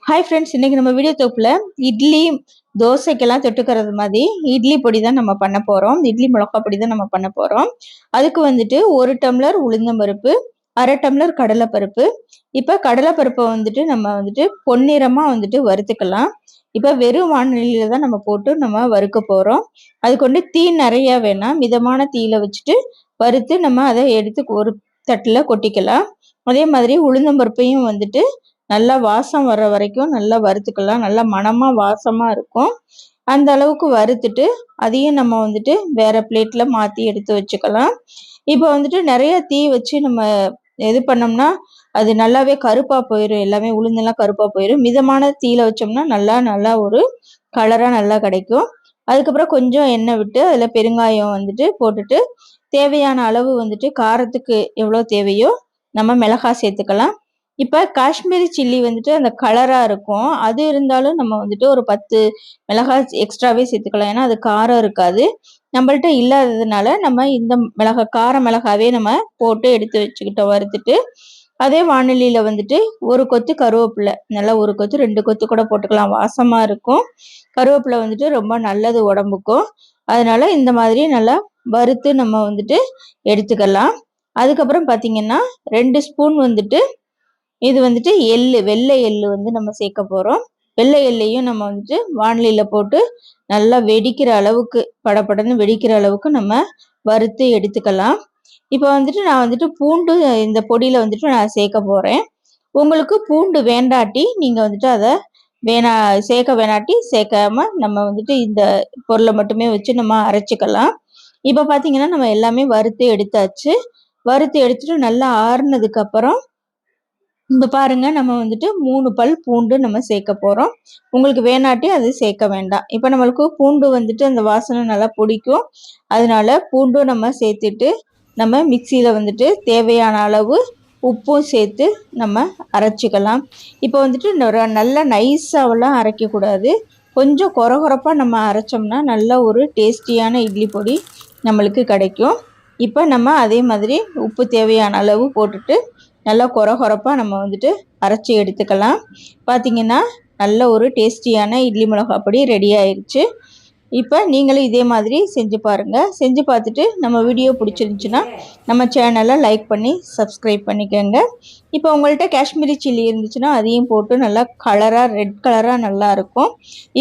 Hi friends, இன்றைக்கி நம்ம video தொகுப்பில் இட்லி தோசைக்கெல்லாம் தொட்டுக்கிறது மாதிரி இட்லி பொடி தான் நம்ம பண்ண போகிறோம். இட்லி மிளகா பொடி தான் நம்ம பண்ண போகிறோம். அதுக்கு வந்துட்டு 1 டம்ளர் உளுந்தம்பருப்பு, 1/2 டம்ளர் கடலைப்பருப்பு. இப்போ கடலைப்பருப்பை வந்துட்டு நம்ம வந்துட்டு பொன்னிறமாக வந்துட்டு வறுத்துக்கலாம். இப்போ வெறும் வானலியில் தான் நம்ம போட்டு நம்ம வறுக்க போகிறோம். அதுக்கு வந்து தீ நிறையா வேணாம், மிதமான தீயில் வச்சுட்டு வறுத்து நம்ம அதை எடுத்து ஒரு தட்டில் கொட்டிக்கலாம். அதே மாதிரி உளுந்தம்பருப்பையும் வந்துட்டு நல்லா வாசம் வர்ற வரைக்கும் நல்லா வறுத்துக்கலாம். நல்லா மணமாக வாசமாக இருக்கும். அந்த அளவுக்கு வறுத்துட்டு அதையும் நம்ம வந்துட்டு வேறு பிளேட்டில் மாற்றி எடுத்து வச்சுக்கலாம். இப்போ வந்துட்டு நிறைய தீ வச்சு நம்ம இது பண்ணோம்னா அது நல்லாவே கருப்பாக போயிடும். எல்லாமே உளுந்தெல்லாம் கருப்பாக போயிடும். மிதமான தீயில் வச்சோம்னா நல்லா ஒரு கலராக நல்லா கிடைக்கும். அதுக்கப்புறம் கொஞ்சம் எண்ணெய் விட்டு அதில் பெருங்காயம் வந்துட்டு போட்டுட்டு தேவையான அளவு வந்துட்டு காரத்துக்கு எவ்வளோ தேவையோ நம்ம மிளகாய் சேர்த்துக்கலாம். இப்போ காஷ்மீரி சில்லி வந்துட்டு அந்த கலராக இருக்கும். அது இருந்தாலும் நம்ம வந்துட்டு ஒரு 10 மிளகாய் எக்ஸ்ட்ராவே சேர்த்துக்கலாம். ஏன்னா அது காரம் இருக்காது. நம்மள்ட்ட இல்லாததுனால நம்ம இந்த கார மிளகாவே நம்ம போட்டு எடுத்து வச்சுக்கிட்டோம் வறுத்துட்டு. அதே வானலியில் வந்துட்டு ஒரு கொத்து கருவேப்பிலை, நல்லா ஒரு கொத்து 2 கொத்து கூட போட்டுக்கலாம், வாசமாக இருக்கும். கருவேப்பிலை வந்துட்டு ரொம்ப நல்லது உடம்புக்கும். அதனால இந்த மாதிரி நல்லா வறுத்து நம்ம வந்துட்டு எடுத்துக்கலாம். அதுக்கப்புறம் பார்த்திங்கன்னா 2 ஸ்பூன் வந்துட்டு இது வந்துட்டு வெள்ளை எள்ளு வந்து நம்ம சேர்க்க போகிறோம். வெள்ளை எள்ளையும் நம்ம வந்துட்டு வானலியில் போட்டு நல்லா வெடிக்கிற அளவுக்கு, படப்படன்னு வெடிக்கிற அளவுக்கு நம்ம வறுத்து எடுத்துக்கலாம். இப்போ வந்துட்டு நான் வந்துட்டு பூண்டு இந்த பொடியில் வந்துட்டு நான் சேர்க்க போகிறேன். உங்களுக்கு பூண்டு வேண்டாட்டி நீங்கள் வந்துட்டு அதை சேர்க்க வேணாட்டி சேர்க்காம நம்ம வந்துட்டு இந்த பொருளை மட்டுமே வச்சு நம்ம அரைச்சிக்கலாம். இப்போ பார்த்தீங்கன்னா நம்ம எல்லாமே வறுத்து எடுத்தாச்சு. வறுத்து எடுத்துட்டு நல்லா ஆறுனதுக்கப்புறம் இப்போ பாருங்கள், நம்ம வந்துட்டு 3 பல் பூண்டு நம்ம சேர்க்க போகிறோம். உங்களுக்கு வேணாட்டி அது சேர்க்க வேண்டாம். இப்போ நம்மளுக்கு பூண்டு வந்துட்டு அந்த வாசனை நல்லா பிடிக்கும். அதனால பூண்டும் நம்ம சேர்த்துட்டு நம்ம மிக்சியில் வந்துட்டு தேவையான அளவு உப்பும் சேர்த்து நம்ம அரைச்சிக்கலாம். இப்போ வந்துட்டு நல்லா நைஸாவெல்லாம் அரைக்கக்கூடாது. கொஞ்சம் கொரகொரப்பாக நம்ம அரைச்சோம்னா நல்ல ஒரு டேஸ்டியான இட்லி பொடி நம்மளுக்கு கிடைக்கும். இப்போ நம்ம அதே மாதிரி உப்பு தேவையான அளவு போட்டுட்டு நல்லா கொரகொரப்பாக நம்ம வந்துட்டு அரைச்சி எடுத்துக்கலாம். பார்த்திங்கன்னா நல்ல ஒரு டேஸ்டியான இட்லி மிளகாய் பொடி ரெடி ஆயிடுச்சு. இப்போ நீங்களும் இதே மாதிரி செஞ்சு பாருங்கள். செஞ்சு பார்த்துட்டு நம்ம வீடியோ பிடிச்சிருந்துச்சுன்னா நம்ம சேனலை லைக் பண்ணி சப்ஸ்கிரைப் பண்ணிக்கோங்க. இப்போ உங்கள்கிட்ட காஷ்மீரி சில்லி இருந்துச்சுன்னா அதையும் போட்டு நல்லா கலராக ரெட் கலராக நல்லாயிருக்கும்.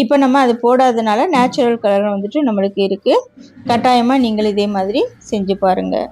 இப்போ நம்ம அது போடாதனால நேச்சுரல் கலர் வந்துட்டு நம்மளுக்கு இருக்குது. கட்டாயமாக நீங்களும் இதே மாதிரி செஞ்சு பாருங்கள்.